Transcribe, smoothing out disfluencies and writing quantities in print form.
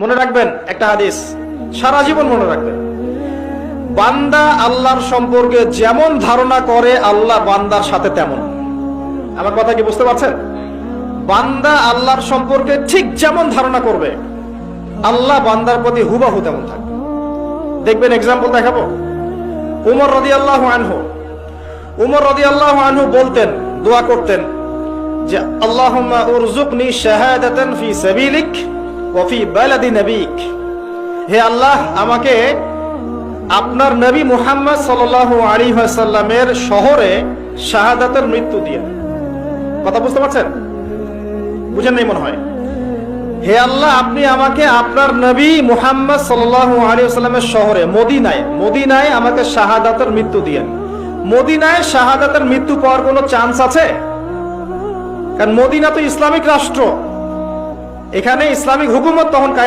মনে রাখবেন একটা হাদিস, সারা জীবন মনে রাখবেন। বান্দা আল্লাহর সম্পর্কে যেমন ধারণা করে আল্লাহ বান্দার সাথে তেমন। আমার কথা কি বুঝতে পারছেন? বান্দা আল্লাহর সম্পর্কে ঠিক যেমন ধারণা করবে আল্লাহ বান্দার প্রতি হুবহু তেমন থাকবে। দেখবেন, এক্সাম্পল দেখাবো। উমর রাদিয়াল্লাহু আনহু বলতেন, দোয়া করতেন যে আল্লাহুম্মা উরযুকনি শাহাদাতান ফি সাবিলিক ওয়া ফি বালাদি নবিক। হে আল্লাহ, আমাকে আপনার নবী মুহাম্মদ সাল্লাল্লাহু আলাইহি ওয়াসাল্লামের শহরে শাহাদাতের মৃত্যু দিয়ে। কথা বুঝতে পারছেন? বুঝেন নাই মনে হয়। হে আল্লাহ, আপনি আমাকে আপনার নবী মুহাম্মদ সাল্লাল্লাহু আলাইহি ওয়াসাল্লামের শহরে মদিনায় আমাকে শাহাদাতের মৃত্যু দিয়েন। মদিনায় শাহাদাতের মৃত্যু পাওয়ার কোনো চান্স আছে? কারণ মদিনা তো ইসলামিক রাষ্ট্র, এখানে ইসলামিক হুকুমত তখন কায়েম